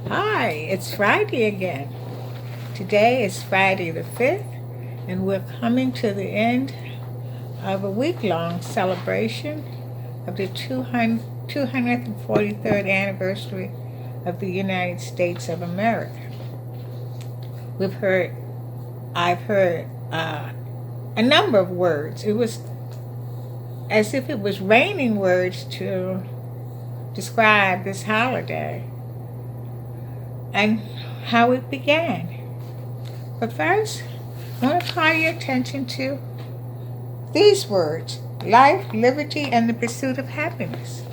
Hi, it's Friday again. Today is Friday the 5th, and we're coming to the end of a week-long celebration of the 243rd anniversary of the United States of America. I've heard a number of words. It was as if it was raining words to describe this holiday and how it began. But first, I want to call your attention to these words: life, liberty, and the pursuit of happiness.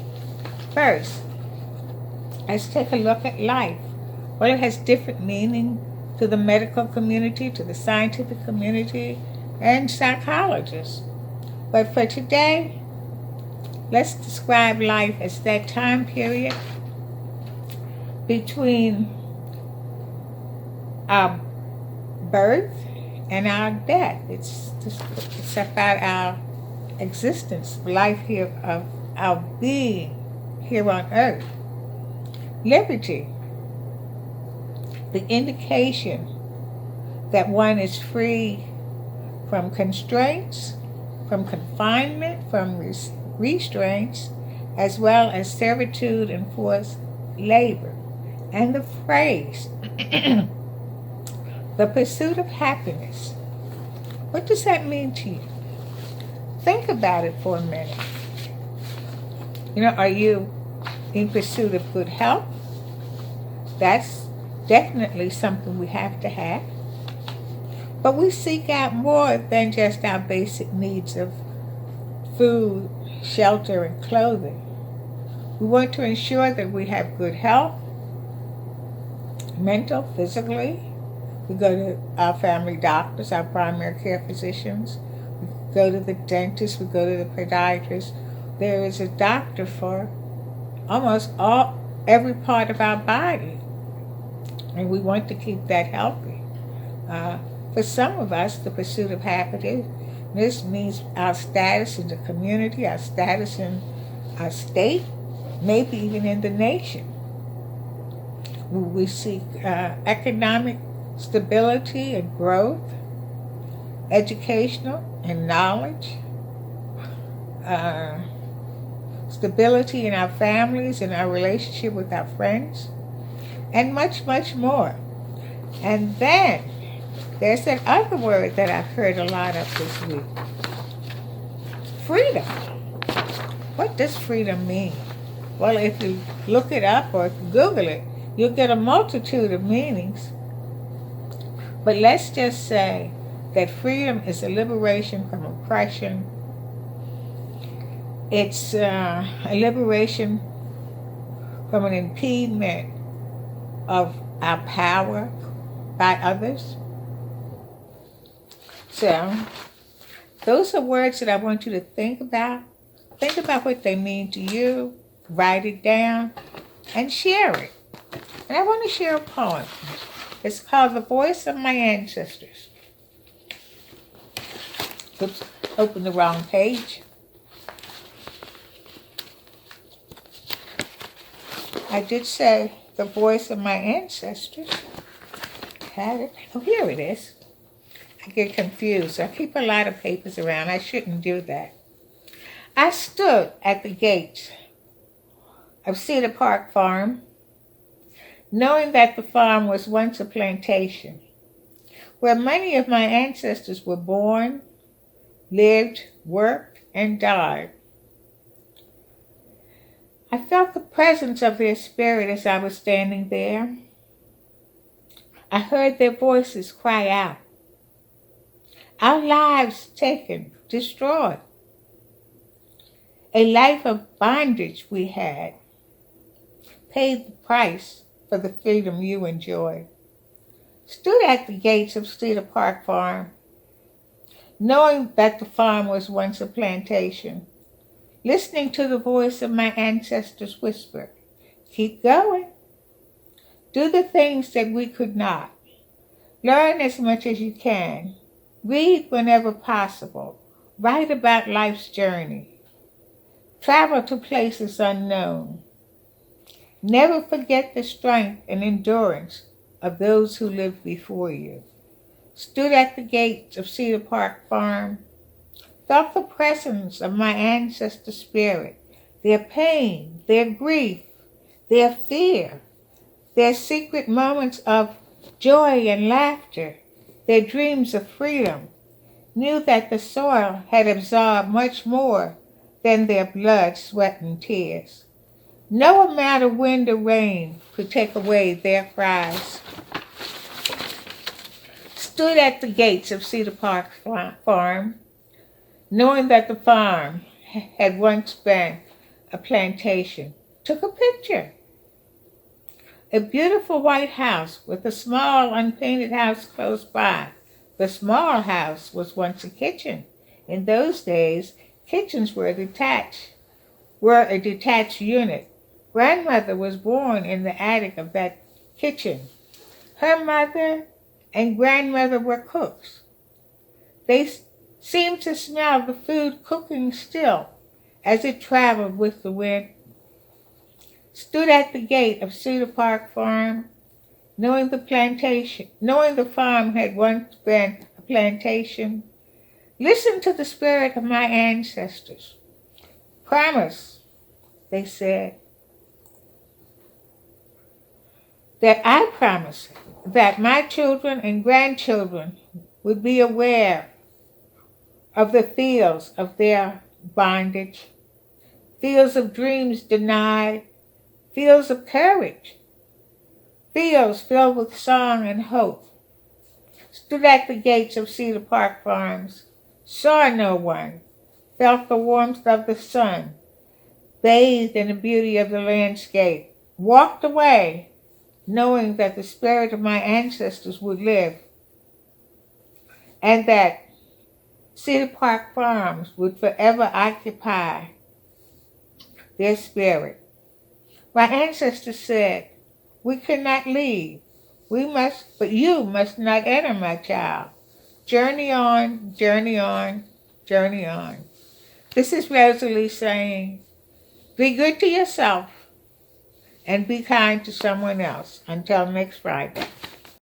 First, let's take a look at life. Well, it has different meaning to the medical community, to the scientific community, and psychologists. But for today, let's describe life as that time period between our birth and our death. It's about our existence, life here, of our being here on earth. Liberty, the indication that one is free from constraints, from confinement, from restraints, as well as servitude and forced labor. And the phrase, the pursuit of happiness. What does that mean to you? Think about it for a minute. Are you in pursuit of good health? That's definitely something we have to have. But we seek out more than just our basic needs of food, shelter, and clothing. We want to ensure that we have good health, mental, physically. We go to our family doctors, our primary care physicians. We go to the dentist. We go to the podiatrist. There is a doctor for almost every part of our body, and we want to keep that healthy. For some of us, the pursuit of happiness means our status in the community, our status in our state, maybe even in the nation. We seek economic stability and growth, educational and knowledge, stability in our families, in our relationship with our friends, and much, much more. And then there's that other word that I've heard a lot of this week: freedom. What does freedom mean? Well, if you look it up or if you Google it, you'll get a multitude of meanings. But let's just say that freedom is a liberation from oppression. It's a liberation from an impediment of our power by others. So, those are words that I want you to think about. Think about what they mean to you, write it down, and share it. And I want to share a poem. It's called The Voice of My Ancestors. Oops, open the wrong page. I did say the voice of my ancestors. Had it. Oh, here it is. I get confused. I keep a lot of papers around. I shouldn't do that. I stood at the gates of Cedar Park Farm, knowing that the farm was once a plantation, where many of my ancestors were born, lived, worked, and died. I felt the presence of their spirit as I was standing there. I heard their voices cry out. Our lives taken, destroyed. A life of bondage we had, paid the price for the freedom you enjoyed. Stood at the gates of Cedar Park Farm, knowing that the farm was once a plantation, listening to the voice of my ancestors whisper, keep going. Do the things that we could not. Learn as much as you can. Read whenever possible. Write about life's journey. Travel to places unknown. Never forget the strength and endurance of those who lived before you. Stood at the gates of Cedar Park Farm, felt the presence of my ancestor spirit, their pain, their grief, their fear, their secret moments of joy and laughter, their dreams of freedom, knew that the soil had absorbed much more than their blood, sweat, and tears. No amount of wind or rain could take away their cries. Stood at the gates of Cedar Park Farm, knowing that the farm had once been a plantation, took a picture. A beautiful white house with a small unpainted house close by. The small house was once a kitchen. In those days, kitchens were a detached unit. Grandmother was born in the attic of that kitchen. Her mother and grandmother were cooks. They seemed to smell the food cooking still as it traveled with the wind. Stood at the gate of Cedar Park Farm, knowing the farm had once been a plantation. Listen to the spirit of my ancestors. Promise, they said, that I promise that my children and grandchildren would be aware of the fields of their bondage, fields of dreams denied, fields of courage, fields filled with song and hope. Stood at the gates of Cedar Park Farms, saw no one, felt the warmth of the sun, bathed in the beauty of the landscape, walked away, knowing that the spirit of my ancestors would live, and that Cedar Park Farms would forever occupy their spirit. My ancestors said, "We cannot leave. But you must not enter, my child. Journey on, journey on, journey on." This is Rosalie saying, be good to yourself and be kind to someone else. Until next Friday.